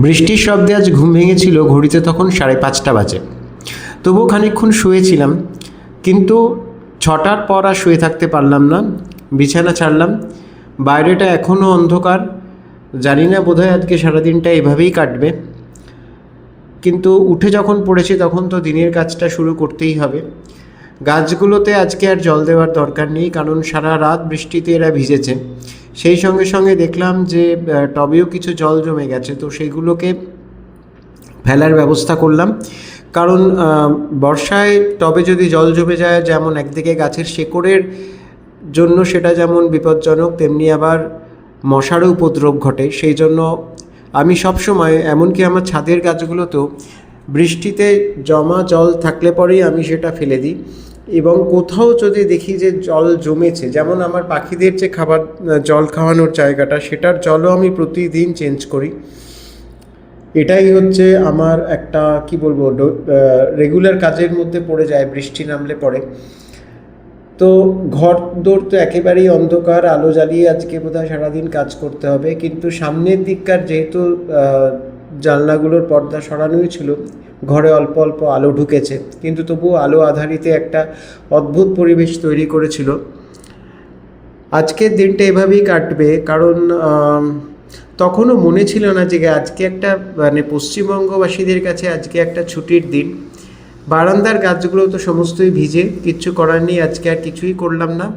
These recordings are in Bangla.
বৃষ্টির শব্দে আজ ঘুম ভেঙেছিল। ঘড়িতে তখন 5:30 বাজে। তবুও খানিকক্ষণ শুয়েছিলাম, কিন্তু 6টার পর আর শুয়ে থাকতে পারলাম না। বিছানা ছাড়লাম। বাইরেটা এখনও অন্ধকার। জানি না, বোধহয় আজকে সারাদিনটা এভাবেই কাটবে। কিন্তু উঠে যখন পড়েছি তখন তো দিনের কাজটা শুরু করতেই হবে। গাছগুলোতে আজকে আর জল দেওয়ার দরকার নেই, কারণ সারা রাত বৃষ্টিতে এরা ভিজেছে। সেই সঙ্গে সঙ্গে দেখলাম যে টবেও কিছু জল জমে গেছে, তো সেইগুলোকে ফেলার ব্যবস্থা করলাম। কারণ বর্ষায় টবে যদি জল জমে যায়, যেমন একদিকে গাছের শেকড়ের জন্য সেটা যেমন বিপজ্জনক, তেমনি আবার মশারও উপদ্রব ঘটে। সেই জন্য আমি সবসময়, এমনকি আমার ছাদের গাছগুলোতেও বৃষ্টিতে জমা জল থাকলে পরেই আমি সেটা ফেলে দিই। এবং কোথাও যদি দেখি যে জল জমেছে, যেমন আমার পাখিদের যে জল খাওয়ানোর জায়গাটা, সেটার জলও আমি প্রতিদিন চেঞ্জ করি। এটাই হচ্ছে আমার একটা কি বলবো, রেগুলার কাজের মধ্যে পড়ে যায় বৃষ্টি নামলে পরে। তো ঘর দোর তো একেবারেই অন্ধকার, আলো জ্বালিয়ে আজকে বোধহয় সারাদিন কাজ করতে হবে। কিন্তু সামনের দিককার যেহেতু জানলাগুলোর পর্দা সরানোই ছিল, ঘরে অল্প অল্প আলো ঢুকেছে, কিন্তু তবুও আলো আধারিতে একটা অদ্ভুত পরিবেশ তৈরি করেছিল। আজকের দিনটা এভাবেই কাটবে, কারণ তখনও মনে ছিল না যে আজকে একটা মানে পশ্চিমবঙ্গবাসীদের কাছে আজকে একটা ছুটির দিন। বারান্দার গাছগুলো তো সমস্তই ভিজে, কিচ্ছু করার নেই, আজকে আর কিছুই করলাম না।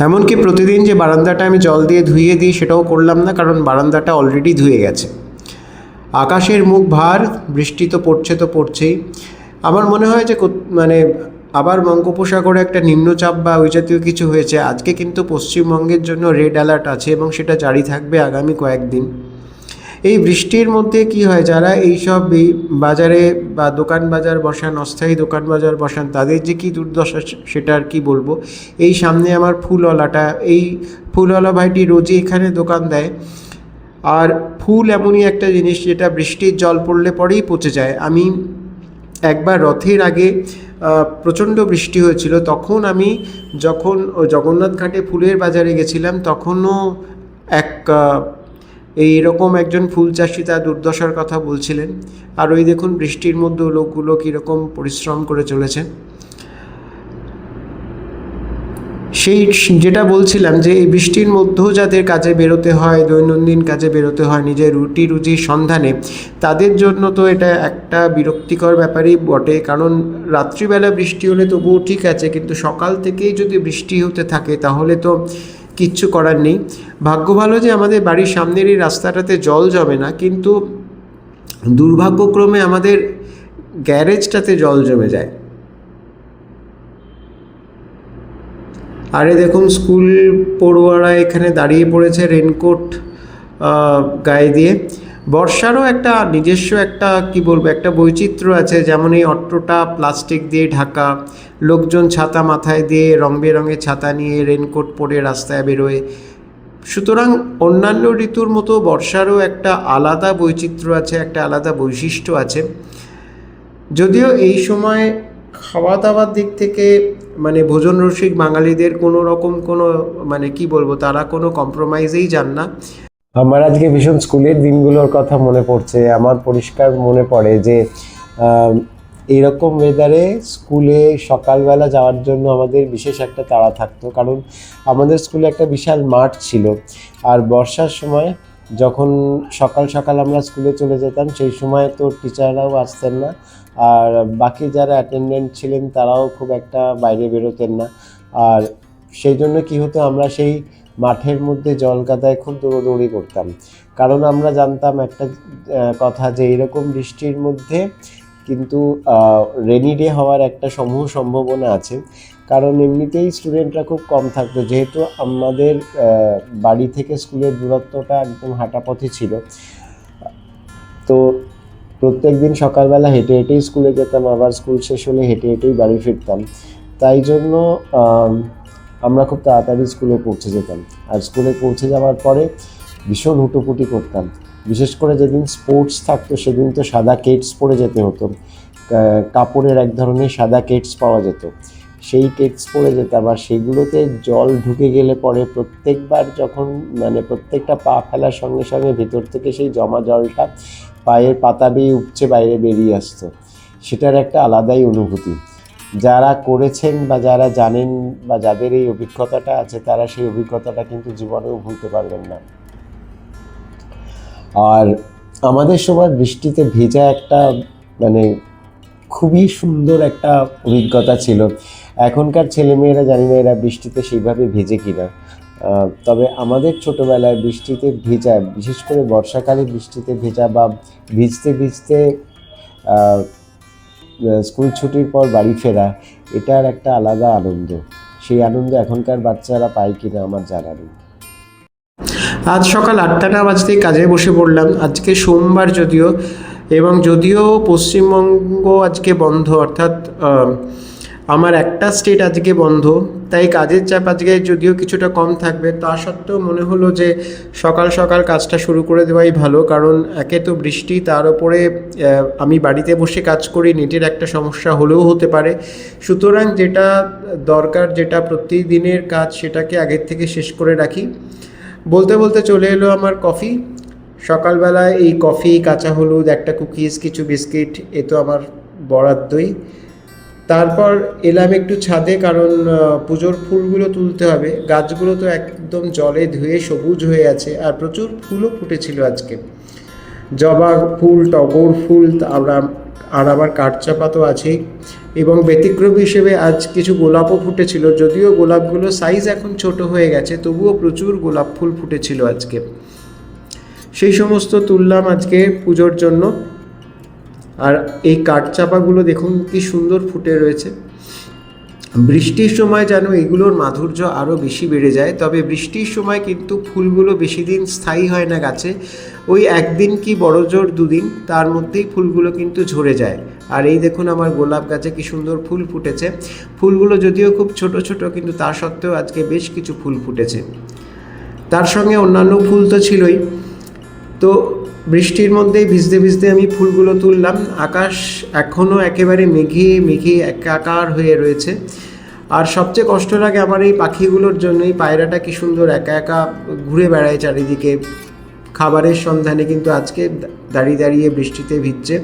এমনকি প্রতিদিন যে বারান্দাটা আমি জল দিয়ে ধুইয়ে দিই সেটাও করলাম না, কারণ বারান্দাটা অলরেডি ধুয়ে গেছে। আকাশের মুখ ভার, বৃষ্টি তো পড়ছেই। আমার মনে হয় যে মানে আবার বঙ্গোপসাগরে একটা নিম্নচাপ বা ওই জাতীয় কিছু হয়েছে। আজকে কিন্তু পশ্চিমবঙ্গের জন্য রেড অ্যালার্ট আছে এবং সেটা জারি থাকবে আগামী কয়েকদিন। এই বৃষ্টির মধ্যে কি হয়, যারা এইসব বাজারে বা দোকান বাজার বসান, অস্থায়ী দোকান বাজার বসান, তাদের যে কী দুর্দশা সেটা আর কি বলবো। এই সামনে আমার ফুলওয়ালাটা, এই ফুলওয়ালা ভাইটি রোজই এখানে দোকান দেয়। আর ফুল এমনই একটা জিনিস যেটা বৃষ্টির জল পড়লে পরেই পচে যায়। আমি একবার রথের আগে প্রচণ্ড বৃষ্টি হয়েছিল, তখন আমি যখন জগন্নাথ ঘাটে ফুলের বাজারে গেছিলাম, তখনও এইরকম একজন ফুল চাষি তার দুর্দশার কথা বলছিলেন। আর ওই দেখুন বৃষ্টির মধ্যেও লোকগুলো কীরকম পরিশ্রম করে চলেছে। সেই যেটা বলছিলাম যে এই বৃষ্টির মধ্যেও যাদের কাজে বেরোতে হয়, দৈনন্দিন কাজে বেরোতে হয় নিজের রুজির সন্ধানে, তাদের জন্য তো এটা একটা বিরক্তিকর ব্যাপারই বটে। কারণ রাত্রিবেলা বৃষ্টি হলে তবুও ঠিক আছে, কিন্তু সকাল থেকেই যদি বৃষ্টি হতে থাকে তাহলে তো কিচ্ছু করার নেই। ভাগ্য ভালো যে আমাদের বাড়ির সামনের এই রাস্তাটাতে জল জমে না, কিন্তু দুর্ভাগ্যক্রমে আমাদের গ্যারেজটাতে জল জমে যায়। আরে দেখুন, স্কুল পড়ুয়ারা এখানে দাঁড়িয়ে পড়েছে রেনকোট গায়ে দিয়ে। বর্ষারও একটা নিজস্ব একটা কি বলবো, একটা বৈচিত্র্য আছে। যেমন এই অট্টোটা প্লাস্টিক দিয়ে ঢাকা, লোকজন ছাতা মাথায় দিয়ে রং বেরঙের ছাতা নিয়ে রেনকোট পরে রাস্তায় বেরোয়। সুতরাং অন্যান্য ঋতুর মতো বর্ষারও একটা আলাদা বৈচিত্র্য আছে, একটা আলাদা বৈশিষ্ট্য আছে। যদিও এই সময় খাওয়া দাওয়ার দিক থেকে মানে ভোজন রসিক বাঙালিদের কোনো রকম কোনো মানে কি বলবো, তারা কোনো কম্প্রোমাইজেই যান না। আমার আজকে ভীষণ স্কুলের দিনগুলোর কথা মনে পড়ছে। আমার পরিষ্কার মনে পড়ে যে এইরকম ওয়েদারে স্কুলে সকালবেলা যাওয়ার জন্য আমাদের বিশেষ একটা তাড়া থাকতো, কারণ আমাদের স্কুলে একটা বিশাল মাঠ ছিল। আর বর্ষার সময় যখন সকাল সকাল আমরা স্কুলে চলে যেতাম, সেই সময় তো টিচাররাও আসতেন না, আর বাকি যারা অ্যাটেন্ডেন্ট ছিলেন তারাও খুব একটা বাইরে বেরোতেন না। আর সেই জন্য কি হতো, আমরা সেই মাঠের মধ্যে জল কাদায় খুব দৌড়োদৌড়ি করতাম। কারণ আমরা জানতাম একটা কথা, যে এইরকম বৃষ্টির মধ্যে কিন্তু রেনি ডে হওয়ার একটা সমূহ সম্ভাবনা আছে। কারণ এমনিতেই স্টুডেন্টরা খুব কম থাকতো, যেহেতু আমাদের বাড়ি থেকে স্কুলের দূরত্বটা একদম হাঁটা পথে ছিল। তো প্রত্যেক দিন সকালবেলা হেঁটে হেঁটেই স্কুলে যেতাম, আবার স্কুল শেষ হলে হেঁটে হেঁটেই বাড়ি ফিরতাম। তাই জন্য আমরা খুব তাড়াতাড়ি স্কুলে পৌঁছে যেতাম। আর স্কুলে পৌঁছে যাওয়ার পরে ভীষণ হুটোপুটি করতাম। বিশেষ করে যেদিন স্পোর্টস থাকতো সেদিন তো সাদা কেটস পরে যেতে হতো। কাপড়ের এক ধরনের সাদা কেটস পাওয়া যেত, সেই টেক্সট পড়ে যেতাম, আর সেগুলোতে জল ঢুকে গেলে পরে প্রত্যেকবার যখন মানে প্রত্যেকটা পা ফেলার সঙ্গে সঙ্গে ভেতর থেকে সেই জমা জলটা পায়ের পাতা বেয়ে উপচে বাইরে বেরিয়ে আসতো, সেটার একটা আলাদাই অনুভূতি। যারা করেছেন বা যারা জানেন বা যাদের এই অভিজ্ঞতাটা আছে, তারা সেই অভিজ্ঞতাটা কিন্তু জীবনেও ভুলতে পারবেন না। আর আমাদের সময় বৃষ্টিতে ভেজা একটা মানে খুবই সুন্দর একটা অভিজ্ঞতা ছিল। এখনকার ছেলেমেয়েরা জানি না এরা বৃষ্টিতে সেইভাবে ভেজে কিনা, তবে আমাদের ছোটোবেলায় বৃষ্টিতে ভেজা, বিশেষ করে বর্ষাকালে বৃষ্টিতে ভেজা বা ভিজতে ভিজতে স্কুল ছুটির পর বাড়ি ফেরা, এটার একটা আলাদা আনন্দ। সেই আনন্দ এখনকার বাচ্চারা পায় কিনা আমার জানা নেই। আজ সকাল 8টা বাজতেই কাজে বসে পড়লাম। আজকে সোমবার যদিও পশ্চিমবঙ্গ আজকে বন্ধ, অর্থাৎ আমার একটা স্টেট আজকে বন্ধ, তাই কাজের চাপ আজকে যদিও কিছুটা কম থাকবে, তা সত্ত্বেও মনে হলো যে সকাল সকাল কাজটা শুরু করে দেওয়াই ভালো। কারণ একে তো বৃষ্টি, তার উপরে আমি বাড়িতে বসে কাজ করি, নেটের একটা সমস্যা হলেও হতে পারে। সুতরাং যেটা দরকার, যেটা প্রতিদিনের কাজ, সেটাকে আগের থেকে শেষ করে রাখি। বলতে বলতে চলে এলো আমার কফি। সকালবেলায় এই কফি, কাঁচা হলুদ, একটা কুকিজ, কিছু বিস্কিট, এ তো আমার বরাদ্দই। তারপর এলাম একটু ছাদে, কারণ পুজোর ফুলগুলো তুলতে হবে। গাছগুলো তো একদম জলে ধুয়ে সবুজ হয়ে আছে, আর প্রচুর ফুলও ফুটেছিল আজকে। জবা ফুল, টগর ফুল, আর আবার কাঠচাপা তো আছেই, এবং ব্যতিক্রম হিসেবে আজ কিছু গোলাপও ফুটেছিল। যদিও গোলাপগুলো সাইজ এখন ছোট হয়ে গেছে, তবুও প্রচুর গোলাপ ফুল ফুটেছিল আজকে। সেই সমস্ত তুললাম আজকে পুজোর জন্য। আর এই কাঠচাপাগুলো দেখুন কি সুন্দর ফুটে রয়েছে। বৃষ্টির সময় যেন এগুলোর মাধুর্য আরও বেশি বেড়ে যায়। তবে বৃষ্টির সময় কিন্তু ফুলগুলো বেশি দিন স্থায়ী হয় না গাছে, ওই একদিন কি বড়জোর 2 দিন, তার মধ্যেই ফুলগুলো কিন্তু ঝরে যায়। আর এই দেখুন আমার গোলাপ গাছে কি সুন্দর ফুল ফুটেছে। ফুলগুলো যদিও খুব ছোট ছোট, কিন্তু তা সত্ত্বেও আজকে বেশ কিছু ফুল ফুটেছে। তার সঙ্গে অন্যান্য ফুল তো ছিলই। তো বৃষ্টির মধ্যেই ভিজতে ভিজতে আমি ফুলগুলো তুললাম। আকাশ এখনও একেবারে মেঘে একাকার হয়ে রয়েছে। আর সবচেয়ে কষ্ট লাগে আমার এই পাখিগুলোর জন্যই। পায়রাটা কি সুন্দর একা একা ঘুরে বেড়ায় চারিদিকে খাবারের সন্ধানে, কিন্তু আজকে দাঁড়িয়ে দাঁড়িয়ে বৃষ্টিতে ভিজছে।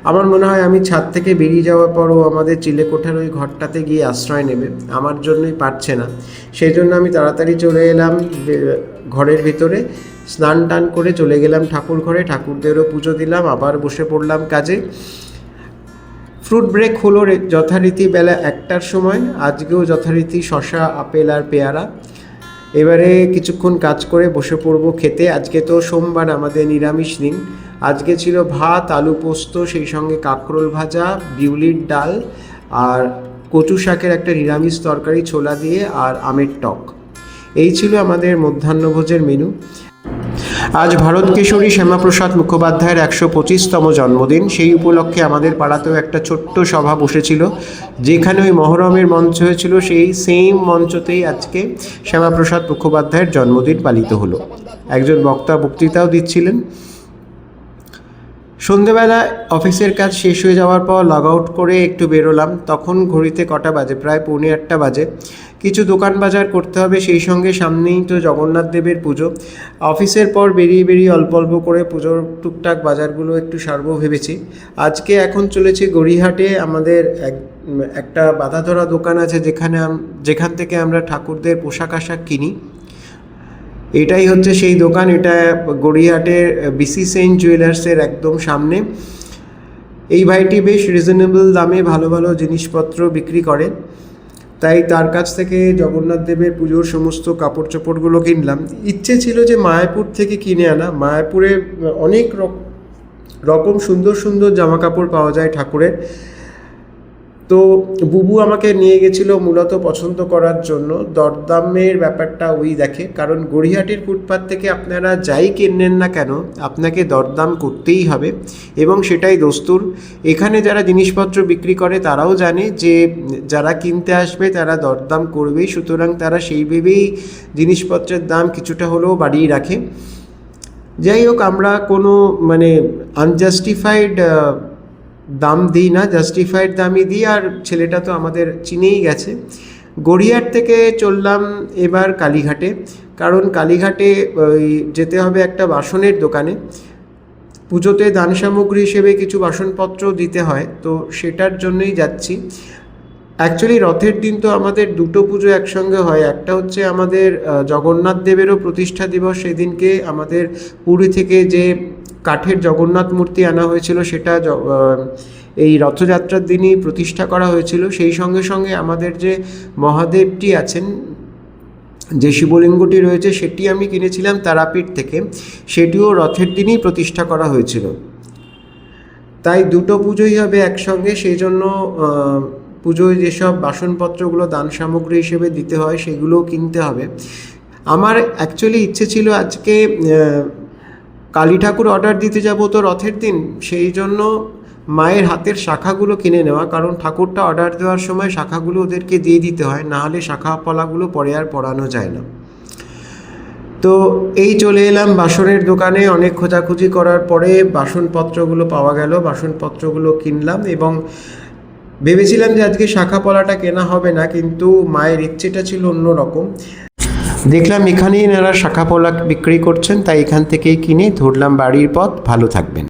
আমার মনে হয় আমি ছাদ থেকে বেরিয়ে যাওয়ার পরও আমাদের চিলেকোঠার ওই ঘরটাতে গিয়ে আশ্রয় নেবে, আমার জন্যই পারছে না। সেই জন্য আমি তাড়াতাড়ি চলে এলাম ঘরের ভিতরে, স্নান টান করে চলে গেলাম ঠাকুর ঘরে, ঠাকুরদেরও পুজো দিলাম, আবার বসে পড়লাম কাজে। ফ্রুট ব্রেক হলো যথারীতি বেলা 1টার সময়। আজকেও যথারীতি শশা, আপেল আর পেয়ারা। এবারে কিছুক্ষণ কাজ করে বসে পড়বো খেতে। আজকে তো সোমবার, আমাদের নিরামিষ দিন। আজকে ছিল ভাত, আলু পোস্ত, সেই সঙ্গে কাঁকরোল ভাজা, বিউলির ডাল, আর কচু শাকের একটা নিরামিষ তরকারি ছোলা দিয়ে, আর আমের টক। এই ছিল আমাদের মধ্যাহ্নভোজের মেনু। আজ ভারতকেশরী শ্যামাপ্রসাদ মুখোপাধ্যায়ের 125তম জন্মদিন। সেই উপলক্ষে আমাদের পাড়াতেও একটা ছোট্ট সভা বসেছিল, যেখানে ওই মহরমের মঞ্চ হয়েছিল, সেই সেম মঞ্চতেই আজকে শ্যামাপ্রসাদ মুখোপাধ্যায়ের জন্মদিন পালিত হলো। একজন বক্তা বক্তৃতাও দিচ্ছিলেন। সন্ধেবেলা অফিসের কাজ শেষ হয়ে যাওয়ার পর লগ আউট করে একটু বেরোলাম। তখন ঘড়িতে কটা বাজে, প্রায় 7:45 বাজে। কিছু দোকান বাজার করতে হবে, সেই সঙ্গে সামনেই তো জগন্নাথ দেবের পুজো। অফিসের পর বেরিয়ে অল্প অল্প করে পুজোর টুকটাক বাজারগুলো একটু সারবো ভেবেছি। আজকে এখন চলেছে গড়িয়াহাটে আমাদের একটা বাঁধাধরা দোকান আছে, যেখান থেকে আমরা ঠাকুরদের পোশাক আশাক কিনি। এটাই হচ্ছে সেই দোকান। এটা গড়িয়াহাটের বিসি সেন জুয়েলার্সের একদম সামনে। এই ভাইটি বেশ রিজনেবল দামে ভালো ভালো জিনিসপত্র বিক্রি করে, তাই তার কাছ থেকে জগন্নাথ দেবের পুজোর সমস্ত কাপড় চোপড়গুলো কিনলাম। ইচ্ছে ছিল যে মায়াপুর থেকে কিনে আনা। মায়াপুরে অনেক রকম সুন্দর সুন্দর জামা কাপড় পাওয়া যায় ঠাকুরের। তো বুবু আমাকে নিয়ে গেছিলো মূলত পছন্দ করার জন্য। দরদামের ব্যাপারটা ওই দেখে, কারণ গড়িয়াহাটের ফুটপাত থেকে আপনারা যাই কিনেন না কেন, আপনাকে দরদাম করতেই হবে, এবং সেটাই দস্তুর। এখানে যারা জিনিসপত্র বিক্রি করে তারাও জানে যে যারা কিনতে আসবে তারা দরদাম করবেই, সুতরাং তারা সেই ভেবেই জিনিসপত্রের দাম কিছুটা হলেও বাড়িয়ে রাখে। যাই হোক, আমরা কোনো আনজাস্টিফাইড দাম দিই না, জাস্টিফাইড দামই দিই, আর ছেলেটা তো আমাদের চিনেই গেছে। গড়িয়ার থেকে চললাম এবার কালীঘাটে, কারণ কালীঘাটে ওই যেতে হবে একটা বাসনের দোকানে। পুজোতে দান সামগ্রী হিসেবে কিছু বাসনপত্র দিতে হয়, তো সেটার জন্যই যাচ্ছি। অ্যাকচুয়ালি রথের দিন তো আমাদের দুটো পুজো একসঙ্গে হয়। একটা হচ্ছে আমাদের জগন্নাথ দেবেরও প্রতিষ্ঠা দিবস, সেদিনকে আমাদের পুরী থেকে যে কাঠের জগন্নাথ মূর্তি আনা হয়েছিল সেটা এই রথযাত্রার দিনই প্রতিষ্ঠা করা হয়েছিল। সেই সঙ্গে সঙ্গে আমাদের যে মহাদেবটি আছেন, যে শিবলিঙ্গটি রয়েছে, সেটি আমি কিনেছিলাম তারাপীঠ থেকে, সেটিও রথের দিনই প্রতিষ্ঠা করা হয়েছিল। তাই দুটো পুজোই হবে একসঙ্গে, সেই জন্য পুজোয় যেসব বাসনপত্রগুলো দান সামগ্রী হিসেবে দিতে হয় সেগুলোও কিনতে হবে। আমার অ্যাকচুয়ালি ইচ্ছে ছিল আজকে কালী ঠাকুর অর্ডার দিতে যাব তো রথের দিন, সেই জন্য মায়ের হাতের শাখাগুলো কিনে নেওয়া, কারণ ঠাকুরটা অর্ডার দেওয়ার সময় শাখাগুলো ওদেরকে দিয়ে দিতে হয়, নাহলে শাখা পলাগুলো পরে আর পরানো যায় না। তো এই চলে এলাম বাসনের দোকানে। অনেক খোঁজাখুঁজি করার পরে বাসনপত্রগুলো পাওয়া গেল, বাসনপত্রগুলো কিনলাম এবং ভেবেছিলাম যে আজকে শাখা পলাটা কেনা হবে না, কিন্তু মায়ের ইচ্ছেটা ছিল অন্য রকম। দেখলাম এখানেই এনারা শাখা পলা বিক্রি করছেন, তাই এখান থেকেই কিনে ধরলাম বাড়ির পথ। ভালো থাকবেন।